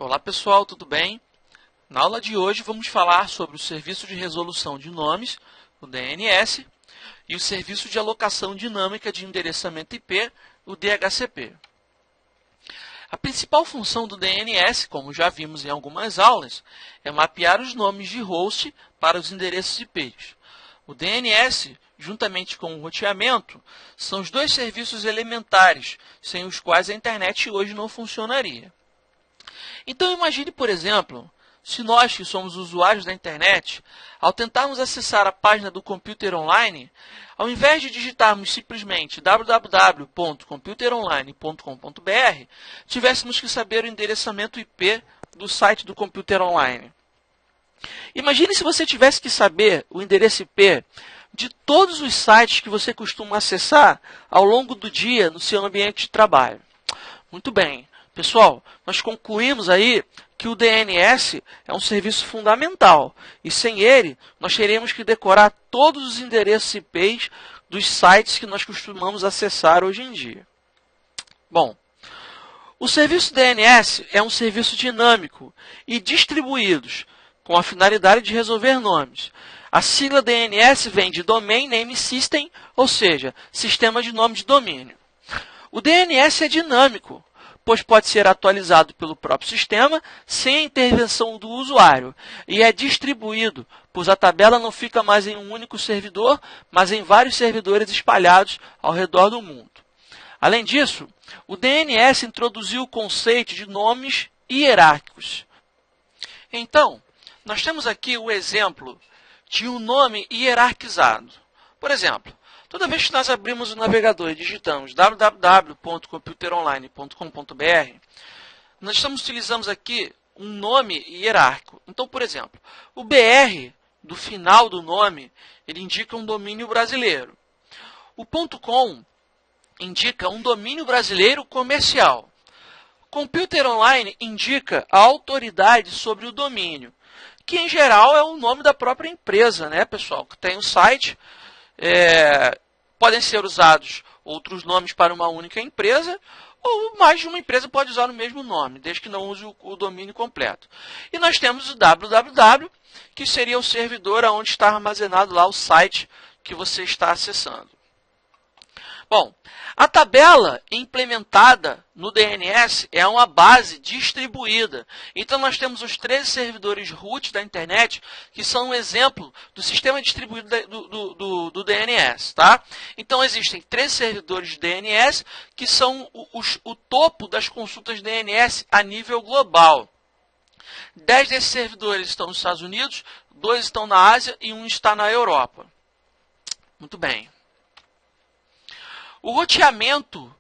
Olá pessoal, tudo bem? Na aula de hoje vamos falar sobre o Serviço de Resolução de Nomes, o DNS, e o Serviço de Alocação Dinâmica de Endereçamento IP, o DHCP. A principal função do DNS, como já vimos em algumas aulas, é mapear os nomes de host para os endereços IP. O DNS, juntamente com o roteamento, são os dois serviços elementares, sem os quais a internet hoje não funcionaria. Então imagine, por exemplo, se nós que somos usuários da internet, ao tentarmos acessar a página do Computer Online, ao invés de digitarmos simplesmente www.computeronline.com.br, tivéssemos que saber o endereçamento IP do site do Computer Online. Imagine se você tivesse que saber o endereço IP de todos os sites que você costuma acessar ao longo do dia no seu ambiente de trabalho. Muito bem. Pessoal, nós concluímos aí que o DNS é um serviço fundamental e sem ele nós teremos que decorar todos os endereços IPs dos sites que nós costumamos acessar hoje em dia. Bom, o serviço DNS é um serviço dinâmico e distribuído com a finalidade de resolver nomes. A sigla DNS vem de Domain Name System, ou seja, Sistema de Nome de Domínio. O DNS é dinâmico, pois pode ser atualizado pelo próprio sistema sem a intervenção do usuário e é distribuído, pois a tabela não fica mais em um único servidor, mas em vários servidores espalhados ao redor do mundo. Além disso, o DNS introduziu o conceito de nomes hierárquicos. Então, nós temos aqui o exemplo de um nome hierarquizado. Por exemplo, toda vez que nós abrimos o navegador e digitamos www.computeronline.com.br, nós utilizando aqui um nome hierárquico. Então, por exemplo, o BR do final do nome, ele indica um domínio brasileiro. O .com indica um domínio brasileiro comercial. Computer Online indica a autoridade sobre o domínio, que em geral é o nome da própria empresa, né, pessoal, que tem o site. Podem ser usados outros nomes para uma única empresa, ou mais de uma empresa pode usar o mesmo nome, desde que não use o domínio completo. E nós temos o www, que seria o servidor onde está armazenado lá o site que você está acessando. Bom, a tabela implementada no DNS é uma base distribuída. Então, nós temos os 13 servidores root da internet, que são um exemplo do sistema distribuído do DNS. Tá? Então, existem 13 servidores de DNS, que são o topo das consultas DNS a nível global. 10 desses servidores estão nos Estados Unidos, 2 estão na Ásia e 1 está na Europa. Muito bem. O roteamento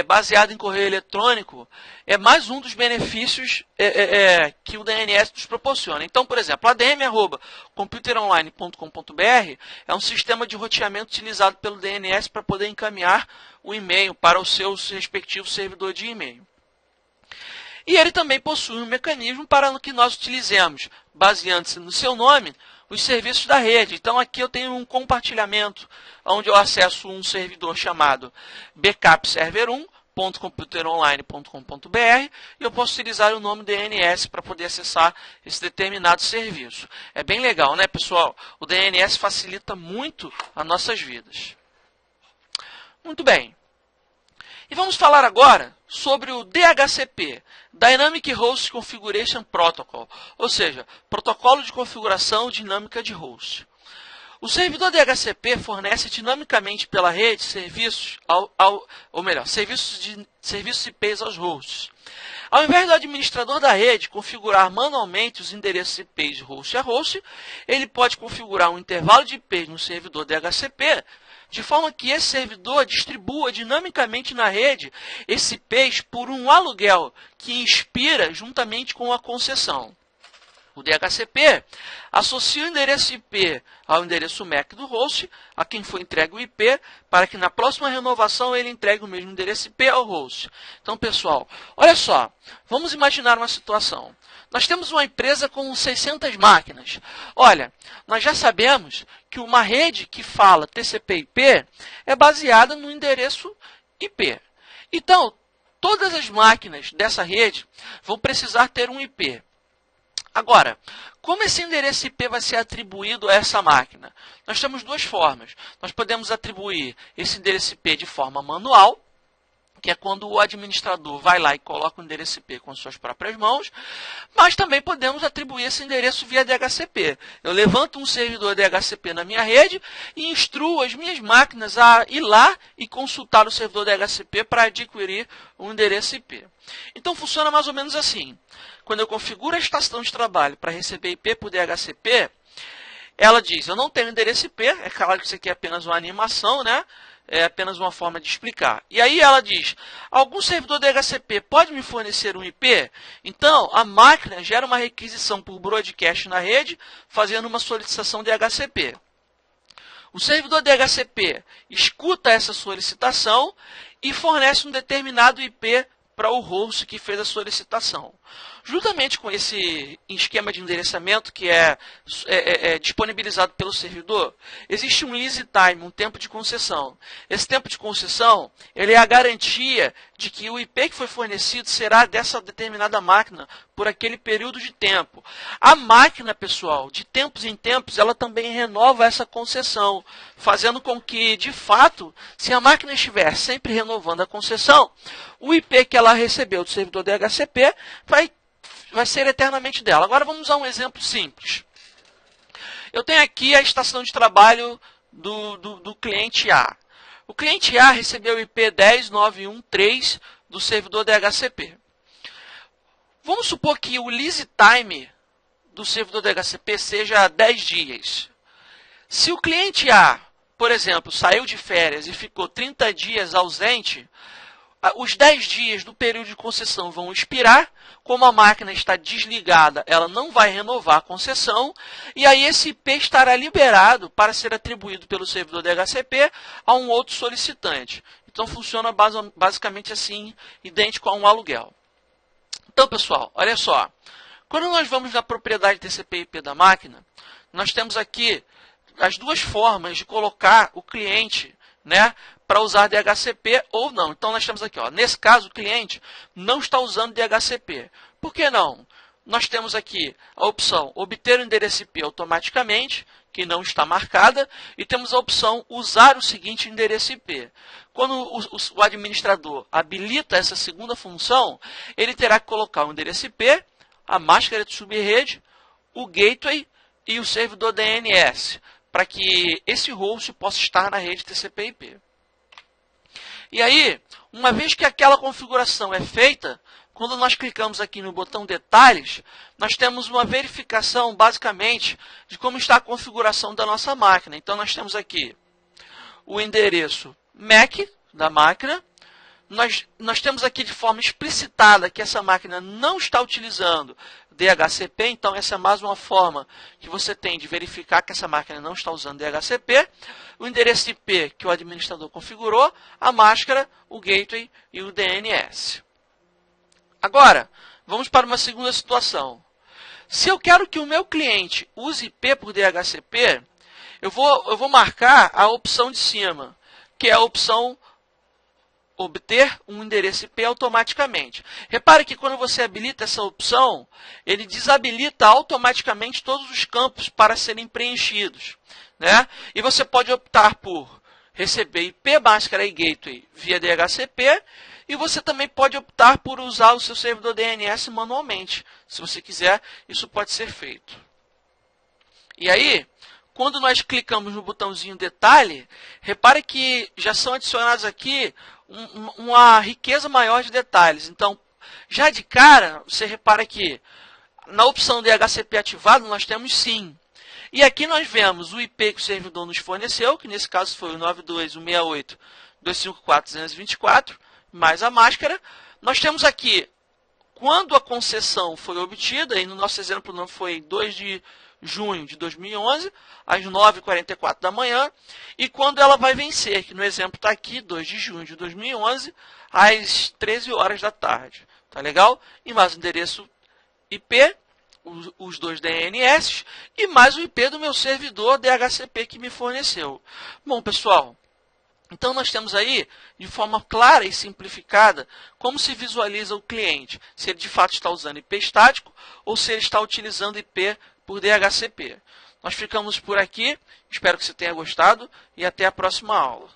baseado em correio eletrônico é mais um dos benefícios que o DNS nos proporciona. Então, por exemplo, adm@computeronline.com.br é um sistema de roteamento utilizado pelo DNS para poder encaminhar o e-mail para o seu respectivo servidor de e-mail. E ele também possui um mecanismo para que nós utilizemos, baseando-se no seu nome, os serviços da rede. Então, aqui eu tenho um compartilhamento, onde eu acesso um servidor chamado backupserver1.computeronline.com.br e eu posso utilizar o nome DNS para poder acessar esse determinado serviço. É bem legal, né, pessoal? O DNS facilita muito as nossas vidas. Muito bem. E vamos falar agora sobre o DHCP, Dynamic Host Configuration Protocol, ou seja, Protocolo de Configuração Dinâmica de Host. O servidor DHCP fornece dinamicamente pela rede serviços, serviços IPs aos hosts. Ao invés do administrador da rede configurar manualmente os endereços IPs de host a host, ele pode configurar um intervalo de IPs no servidor DHCP, de forma que esse servidor distribua dinamicamente na rede esse IPs por um aluguel que expira juntamente com a concessão. O DHCP associa o endereço IP ao endereço MAC do host, a quem foi entregue o IP, para que na próxima renovação ele entregue o mesmo endereço IP ao host. Então, pessoal, olha só, vamos imaginar uma situação. Nós temos uma empresa com 600 máquinas. Olha, nós já sabemos que uma rede que fala TCP/IP é baseada no endereço IP. Então, todas as máquinas dessa rede vão precisar ter um IP. Agora, como esse endereço IP vai ser atribuído a essa máquina? Nós temos duas formas. Nós podemos atribuir esse endereço IP de forma manual, que é quando o administrador vai lá e coloca o endereço IP com suas próprias mãos, mas também podemos atribuir esse endereço via DHCP. Eu levanto um servidor DHCP na minha rede e instruo as minhas máquinas a ir lá e consultar o servidor DHCP para adquirir o endereço IP. Então funciona mais ou menos assim. Quando eu configuro a estação de trabalho para receber IP por DHCP, ela diz, eu não tenho endereço IP, é claro que isso aqui é apenas uma animação, né? É apenas uma forma de explicar. E aí ela diz, algum servidor DHCP pode me fornecer um IP? Então, a máquina gera uma requisição por broadcast na rede, fazendo uma solicitação DHCP. O servidor DHCP escuta essa solicitação e fornece um determinado IP para o host que fez a solicitação. Juntamente com esse esquema de endereçamento que é disponibilizado pelo servidor, existe um lease time, um tempo de concessão. Esse tempo de concessão ele é a garantia de que o IP que foi fornecido será dessa determinada máquina por aquele período de tempo. A máquina, pessoal, de tempos em tempos, ela também renova essa concessão, fazendo com que, de fato, se a máquina estiver sempre renovando a concessão, o IP que ela recebeu do servidor DHCP vai ser eternamente dela. Agora vamos usar um exemplo simples. Eu tenho aqui a estação de trabalho do cliente A. O cliente A recebeu o IP 10.913 do servidor DHCP. Vamos supor que o lease time do servidor DHCP seja 10 dias. Se o cliente A, por exemplo, saiu de férias e ficou 30 dias ausente, os 10 dias do período de concessão vão expirar. Como a máquina está desligada, ela não vai renovar a concessão, e aí esse IP estará liberado para ser atribuído pelo servidor DHCP a um outro solicitante. Então funciona basicamente assim, idêntico a um aluguel. Então, pessoal, olha só. Quando nós vamos na propriedade TCP/IP da máquina, nós temos aqui as duas formas de colocar o cliente, né, para usar DHCP ou não. Então, nós temos aqui, ó, nesse caso, o cliente não está usando DHCP. Por que não? Nós temos aqui a opção obter o endereço IP automaticamente, que não está marcada, e temos a opção usar o seguinte endereço IP. Quando o administrador habilita essa segunda função, ele terá que colocar o endereço IP, a máscara de subrede, o gateway e o servidor DNS, para que esse host possa estar na rede TCP/IP. E aí, uma vez que aquela configuração é feita, quando nós clicamos aqui no botão Detalhes, nós temos uma verificação, basicamente, de como está a configuração da nossa máquina. Então, nós temos aqui o endereço MAC da máquina. Nós temos aqui de forma explicitada que essa máquina não está utilizando DHCP, então essa é mais uma forma que você tem de verificar que essa máquina não está usando DHCP. O endereço IP que o administrador configurou, a máscara, o gateway e o DNS. Agora, vamos para uma segunda situação. Se eu quero que o meu cliente use IP por DHCP, eu vou marcar a opção de cima, que é a opção obter um endereço IP automaticamente. Repare que quando você habilita essa opção, ele desabilita automaticamente todos os campos para serem preenchidos, né? E você pode optar por receber IP, máscara e gateway via DHCP, e você também pode optar por usar o seu servidor DNS manualmente. Se você quiser, isso pode ser feito. E aí, quando nós clicamos no botãozinho detalhe, repare que já são adicionados aqui uma riqueza maior de detalhes. Então, já de cara, você repara que na opção DHCP ativado, nós temos sim. E aqui nós vemos o IP que o servidor nos forneceu, que nesse caso foi o 92.168.254.224, mais a máscara. Nós temos aqui quando a concessão foi obtida, e no nosso exemplo não foi 2 de junho de 2011, às 9h44 da manhã, e quando ela vai vencer, que no exemplo está aqui, 2 de junho de 2011, às 13 horas da tarde. Tá legal? E mais o endereço IP, os dois DNS, e mais o IP do meu servidor DHCP que me forneceu. Bom, pessoal, Então, nós temos aí, de forma clara e simplificada, como se visualiza o cliente, se ele de fato está usando IP estático ou se ele está utilizando IP por DHCP. Nós ficamos por aqui, espero que você tenha gostado e até a próxima aula.